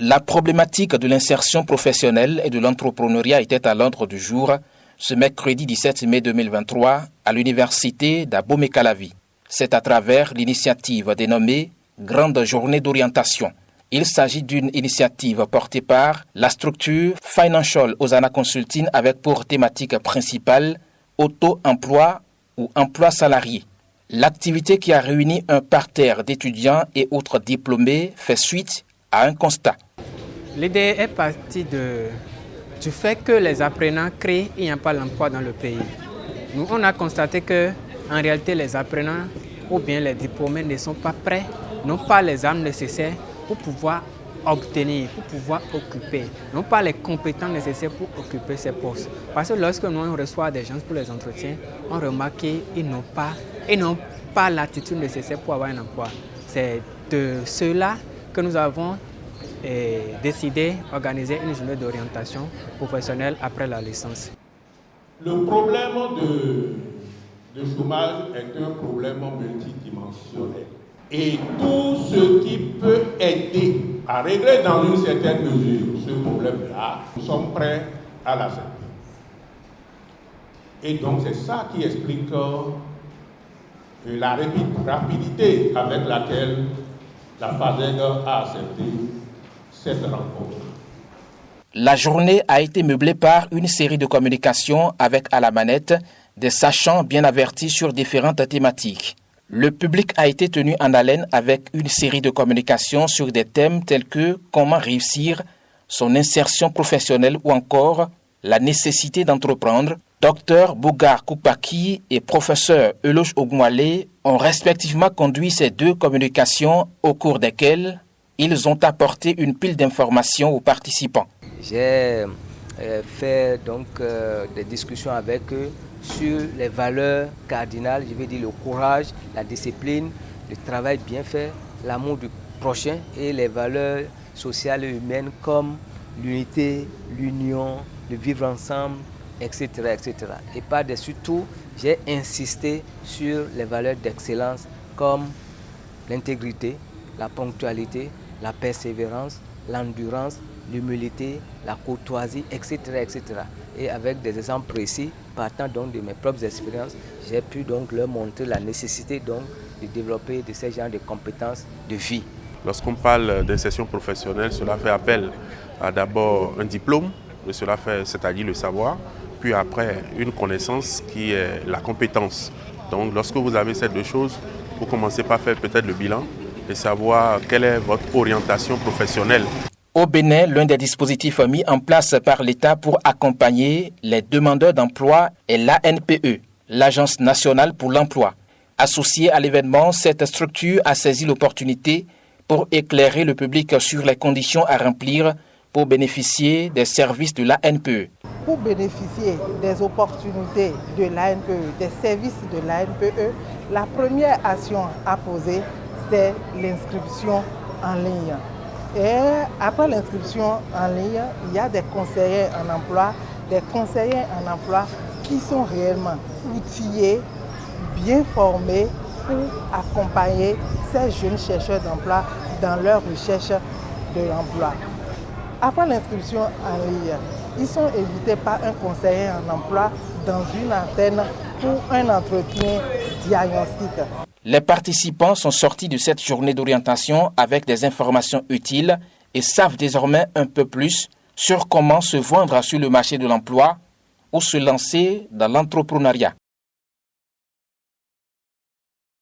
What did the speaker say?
La problématique de l'insertion professionnelle et de l'entrepreneuriat était à l'ordre du jour ce mercredi 17 mai 2023 à l'université d'Abomey-Calavi. C'est à travers l'initiative dénommée Grande Journée d'orientation. Il s'agit d'une initiative portée par la structure Financial Ozana Consulting avec pour thématique principale auto-emploi ou emploi salarié. L'activité qui a réuni un parterre d'étudiants et autres diplômés fait suite à un constat. L'idée est partie du fait que les apprenants créent, il n'y a pas d'emploi dans le pays. Nous, on a constaté qu'en réalité, les apprenants ou bien les diplômés ne sont pas prêts, n'ont pas les armes nécessaires pour pouvoir obtenir, pour pouvoir occuper, n'ont pas les compétences nécessaires pour occuper ces postes. Parce que lorsque nous on reçoit des gens pour les entretiens, on remarque qu'ils n'ont pas l'attitude nécessaire pour avoir un emploi. C'est de cela que nous avons décidé d'organiser une journée d'orientation professionnelle après la licence. Le problème de chômage est un problème multidimensionnel. Et tout ce qui peut aider à régler dans une certaine mesure ce problème-là, nous sommes prêts à l'accepter. Et donc c'est ça qui explique la rapidité avec laquelle la FASEG a accepté cette rencontre. La journée a été meublée par une série de communications avec à la manette des sachants bien avertis sur différentes thématiques. Le public a été tenu en haleine avec une série de communications sur des thèmes tels que comment réussir son insertion professionnelle ou encore la nécessité d'entreprendre. Dr Bougar Koupaki et professeur Eloge Ogmouale ont respectivement conduit ces deux communications au cours desquelles ils ont apporté une pile d'informations aux participants. J'ai fait donc des discussions avec eux sur les valeurs cardinales, je veux dire le courage, la discipline, le travail bien fait, l'amour du prochain et les valeurs sociales et humaines comme l'unité, l'union, le vivre ensemble, etc. etc. Et par-dessus tout, j'ai insisté sur les valeurs d'excellence comme l'intégrité, la ponctualité, la persévérance, l'endurance, l'humilité, la courtoisie, etc., etc. Et avec des exemples précis, partant donc de mes propres expériences, j'ai pu donc leur montrer la nécessité donc de développer de ces genres de compétences de vie. Lorsqu'on parle d'insertion professionnelle, cela fait appel à d'abord un diplôme, c'est-à-dire le savoir, puis après une connaissance qui est la compétence. Donc lorsque vous avez ces deux choses, vous commencez par faire peut-être le bilan et savoir quelle est votre orientation professionnelle. Au Bénin, l'un des dispositifs mis en place par l'État pour accompagner les demandeurs d'emploi est l'ANPE, l'Agence nationale pour l'emploi. Associée à l'événement, cette structure a saisi l'opportunité pour éclairer le public sur les conditions à remplir pour bénéficier des services de l'ANPE. Pour bénéficier des opportunités de l'ANPE, des services de l'ANPE, la première action à poser, c'est l'inscription en ligne. Et après l'inscription en ligne, il y a des conseillers en emploi, qui sont réellement outillés, bien formés pour accompagner ces jeunes chercheurs d'emploi dans leur recherche de l'emploi. Après l'inscription en ligne, ils sont invités par un conseiller en emploi dans une antenne pour un entretien diagnostique. Les participants sont sortis de cette journée d'orientation avec des informations utiles et savent désormais un peu plus sur comment se vendre sur le marché de l'emploi ou se lancer dans l'entrepreneuriat.